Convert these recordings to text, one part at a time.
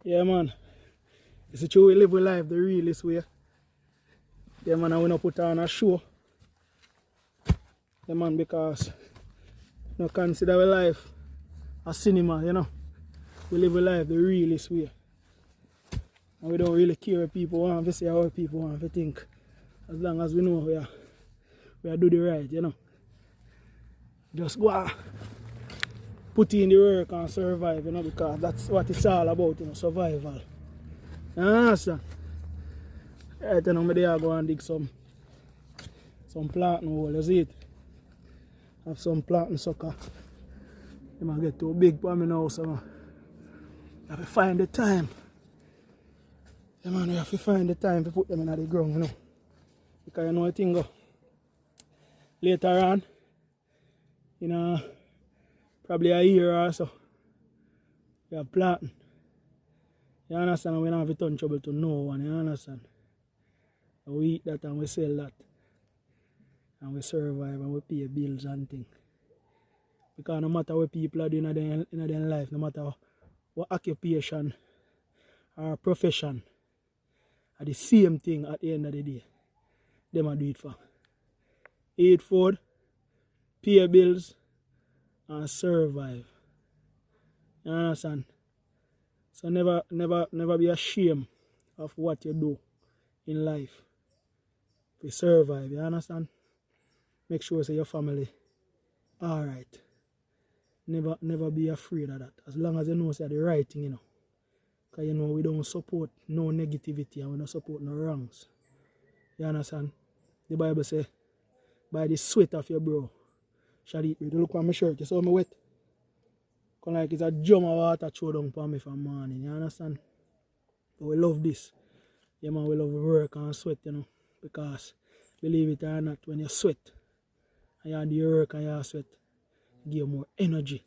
Yeah, man. It's a true we live with life the realest way. Yeah, man, I want to put on a show. Yeah, man, because no consider our life a cinema, you know. We live with life the realest way. And we don't really care what people want to say or what people want to think. As long as we know we are do the right, you know. Just go on. Put in the work and survive, you know, because that's what it's all about, you know, survival. You understand? Right now, I'm there go and dig some planting hole, you see it? Have some planting sucker. They might get too big for me now, so I have to find the time. Yeah, man, we have to find the time to put them in the ground, you know. Because you know the thing go. Later on, you know, probably a year or so, we are planting. You understand? We don't have to turn trouble to no one, you understand? And we eat that and we sell that. And we survive and we pay bills and things. Because no matter what people are doing in their life, no matter what occupation or profession, are the same thing at the end of the day. Them are do it for. Eat food, pay bills, and survive. You understand? So never be ashamed of what you do in life. To survive, you understand? Make sure say your family alright. Never be afraid of that. As long as you know say the right thing, you know. Because you know we don't support no negativity and we don't support no wrongs. You understand? The Bible says, by the sweat of your brow shall eat bread. Look at my shirt, you saw me wet? Because like it's a drum of water throw down for me from morning, you understand? But we love this. Yeah, man, we love work and sweat, you know. Because believe it or not, when you sweat and you do your work and you sweat, it give you more energy.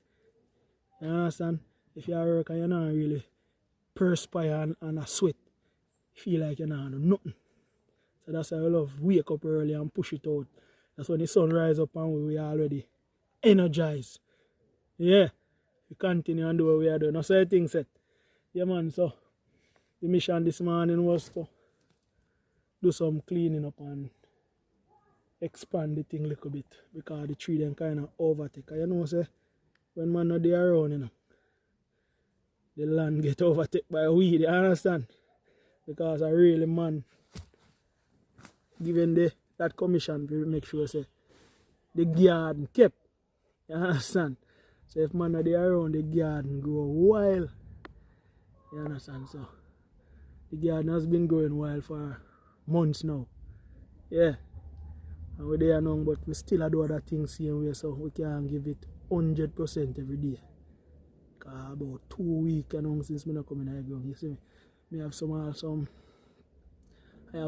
You understand? If you work and you're not really perspire and a sweat, you feel like you're not doing nothing. So that's why I love wake up early and push it out. That's when the sun rises up and we are already energized. Yeah. We continue and do what we are doing. That's how things set. Yeah, man, so the mission this morning was to do some cleaning up and expand the thing a little bit. Because the tree then kind of overtake. You know, say, when man not there around, you know, the land get overtaken by weed, you understand? Because I really, man, given that commission to make sure say the garden kept. You understand? So if man are there around, the garden grow wild. You understand? So the garden has been growing wild for months now. Yeah. And we're there now, but we still do other things same way, so we can't give it 100% every day. Cause about 2 weeks since I come in the ground, you see me. I have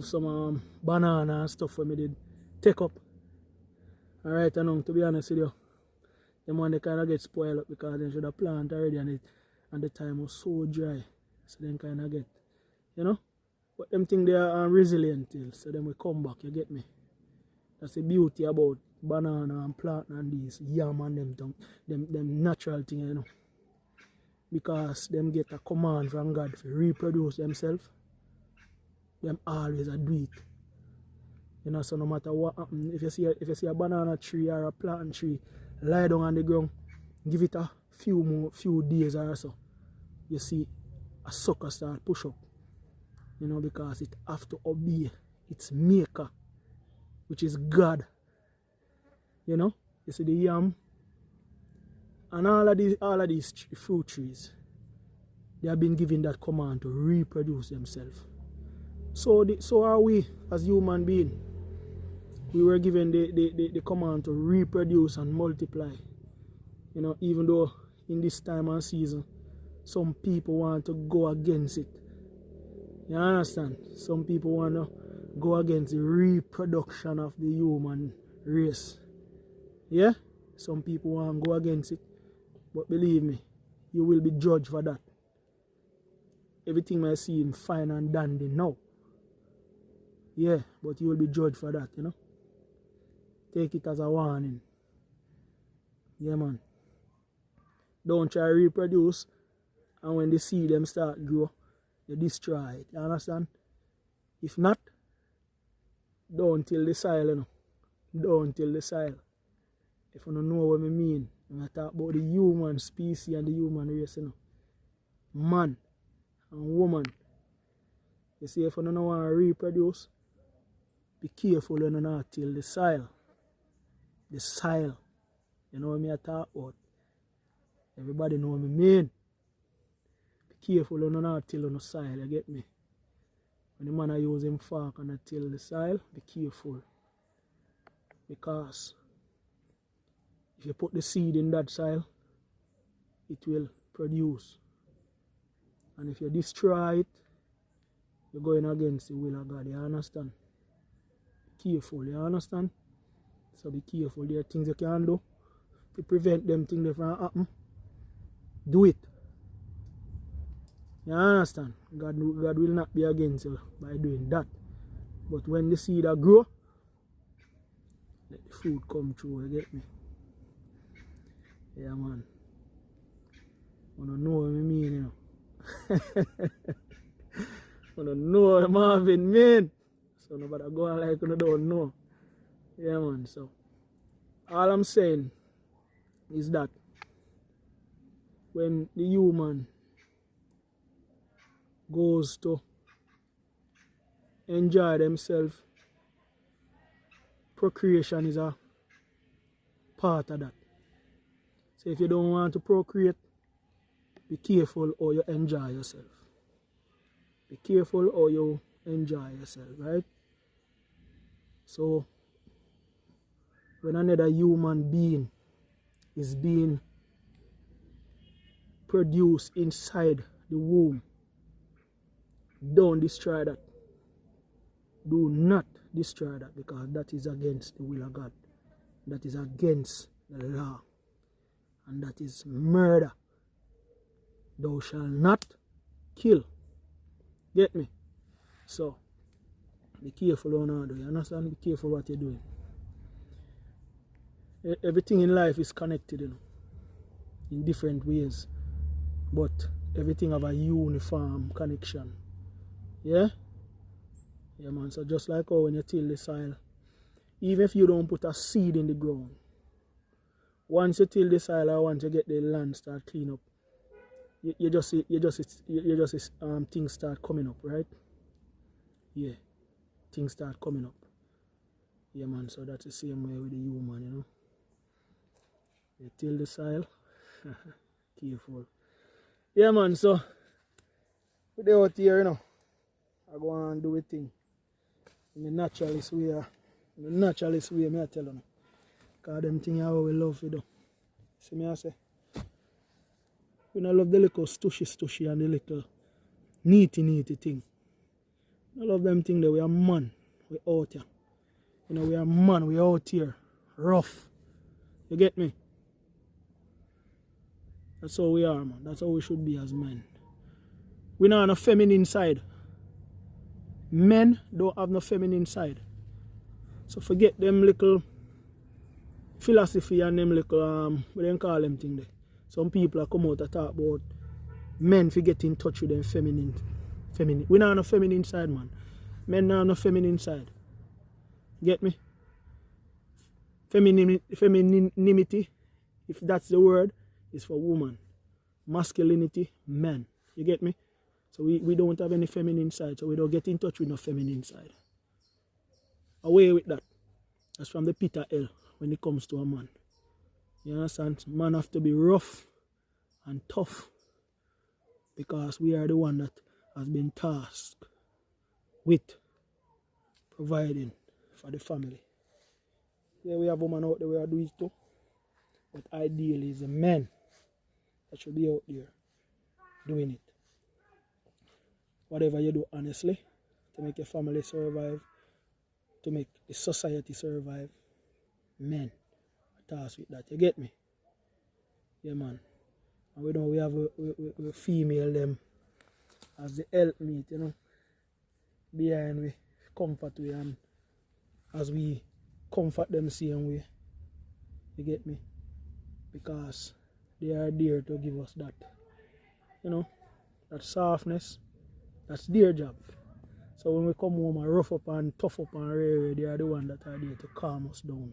some banana and stuff for me did take up. Alright, and to be honest with you, them one they kind of get spoiled up because they should have planted already and the time was so dry. So then kind of get, you know. But them think they are resilient till, so then we come back, you get me. That's the beauty about banana and plant and these yam and them natural things, you know. Because them get a command from God to reproduce themselves. Them always do it. You know, so no matter what happens, if you see a banana tree or a plant tree lie down on the ground, give it a few days or so, you see a sucker start push up. You know, because it have to obey its maker, which is God. You know, you see the yam and all of these fruit trees, they have been given that command to reproduce themselves. So are we as human beings. We were given the command to reproduce and multiply. You know, even though in this time and season, some people want to go against it. You understand? Some people want to go against the reproduction of the human race. Yeah? Some people want to go against it. But believe me, you will be judged for that. Everything might seem fine and dandy now. Yeah, but you will be judged for that, you know. Take it as a warning. Yeah, man. Don't try to reproduce, and when the seed them start grow, you destroy it. You understand? If not, don't till the soil, you know. Don't till the soil. If you don't know what I mean, I talk about the human species and the human race, you know. Man and woman. You see, if you don't want to reproduce, be careful when you not till the soil. The soil. You know what I talk about? Everybody know what I mean. Be careful when you not till on the soil, you get me? When the man use him fork and till the soil, be careful. Because if you put the seed in that soil, it will produce. And if you destroy it, you're going against the will of God. You understand? Be careful, you understand? So be careful. There are things you can do to prevent them things from happening. Do it. You understand? God will not be against you by doing that. But when the seed grow, let the fruit come through, you get me? Yeah, man. I don't know what I mean, you know. I don't know what Marvin mean. So nobody go on like you don't know. Yeah, man. So all I'm saying is that when the human goes to enjoy themselves, procreation is a part of that. So if you don't want to procreate, be careful how you enjoy yourself. Be careful how you enjoy yourself, right? So when another human being is being produced inside the womb, don't destroy that. Do not destroy that, because that is against the will of God. That is against the law. And that is murder. Thou shalt not kill. Get me? So, be careful what you do. You understand? Be careful what you're doing. Everything in life is connected, you know, in different ways. But everything have a uniform connection. Yeah? Yeah, man. So just like how when you till the soil, even if you don't put a seed in the ground, once you till the soil or once you get the land start clean up, you just see things start coming up, right? Yeah, things start coming up. Yeah, man. So that's the same way with the human, you know. You till the soil, careful. Yeah, man. So we out here, you know. I go on and do a thing in the naturalist way. In the naturalist way, I tell you. Because them things how we love to do. See me I say? We don't love the little stushy and the little neaty thing. I love them things that we are man. We out here. You know, we are man, we out here. Rough. You get me? That's how we are, man. That's how we should be as men. We not on a feminine side. Men don't have no feminine side. So forget them little philosophy and them little what they call them thing there. Some people are come out and talk about men forget in touch with them feminine. We not on a feminine side, man. Men not on a feminine side. Get me? Femininity, if that's the word, is for woman. Masculinity, men. You get me? So we don't have any feminine side, so we don't get in touch with no feminine side. Away with that. That's from the pit of hell when it comes to a man. You understand? Man have to be rough and tough, because we are the one that has been tasked with providing for the family. Yeah, we have women out there who do it too, but ideally it's a man that should be out there doing it. Whatever you do honestly, to make your family survive, to make the society survive, men are tasked with that. You get me? Yeah, man. And we know we have a female them as the helpmate, you know, behind we comfort we, and as we comfort them same way. You get me? Because they are there to give us that, you know, that softness, That's their job. So when we come home and rough up and tough up and rare, they are the ones that are there to calm us down.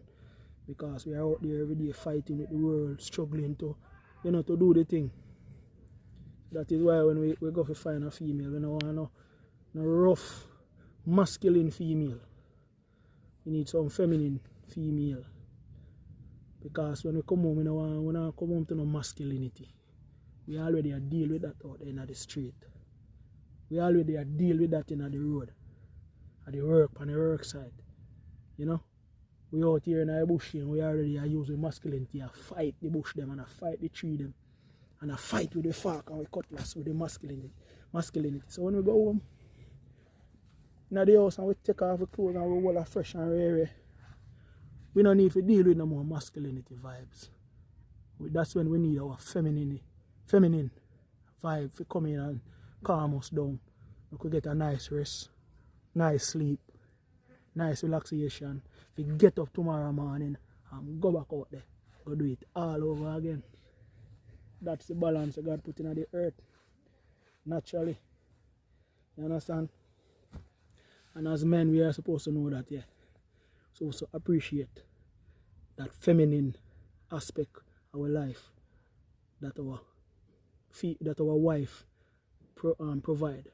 Because we are out there every day fighting with the world, struggling to, to do the thing. That is why when we go to find a female, we don't want no rough, masculine female. We need some feminine female. Because when we come home, we don't come home to no masculinity. We already deal with that out there in the street. We already deal with that in the road. At the work, on the work side. We out here in the bush and we already are using masculinity and fight the bush them and fight the tree them. And I fight with the fork and we cutlass with the masculinity. So when we go home in the house and we take off the clothes and we hold a fresh and rare, we don't need to deal with no more masculinity vibes. That's when we need our feminine vibe to come in and calm us down. We could get a nice rest, nice sleep, nice relaxation. We get up tomorrow morning and go back out there. Go do it all over again. That's the balance God put in the earth. Naturally. You understand? And as men we are supposed to know that, yeah. So appreciate that feminine aspect of our life that our wife provide.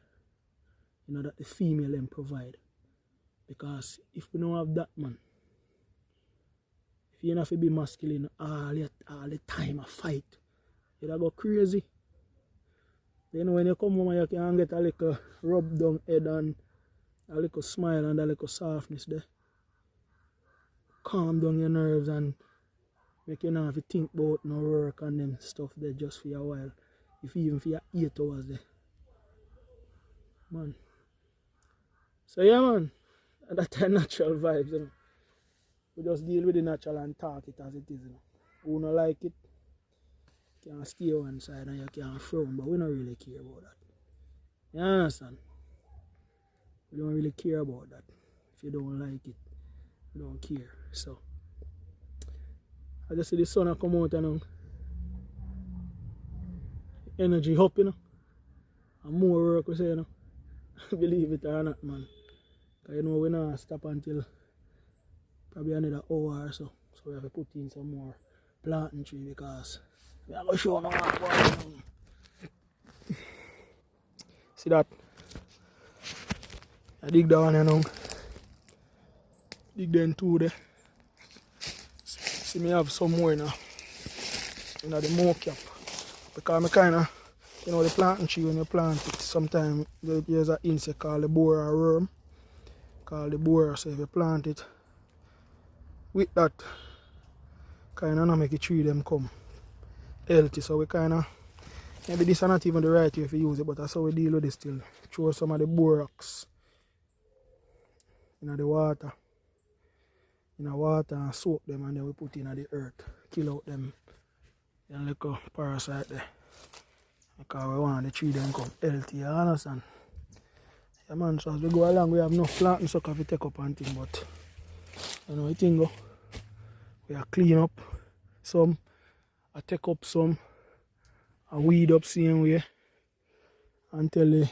That the female them provide. Because if we don't have that, man, if you don't have to be masculine all the time a fight, you'll go crazy. When you come home you can get a little rub down head and a little smile and a little softness there. Calm down your nerves and make you not have to think about no work and them stuff there just for a while. If even for your 8 hours there. Man. So yeah, man. That's a natural vibes, We just deal with the natural and talk it as it is, Who don't like it, can stay one side and you can frown, but we don't really care about that. You understand? We don't really care about that. If you don't like it, we don't care. So, I just see the sun come out and energy up, And more work we say, Believe it or not, man. Because we're not stop until probably another hour or so. So we have to put in some more planting tree because we are going to show no more. See that? I dig that one, Dig them two there. See me have some more now. The more cap. Because I kind of, the planting tree when you plant it, sometimes there's an insect called the borer or worm. Called the borer, so if you plant it with that, kind of make the tree them come healthy. So we kind of, maybe this is not even the right way if you use it, but that's how we deal with this still. Throw some of the borax in the water. And soak them and then we put in the earth. Kill out them and little parasite there. Because we want the tree them come healthy, you understand? Yeah, man, so as we go along, we have enough planting sucker to take up and thing, but the thing go. We are clean up some, I take up some, I weed up same way until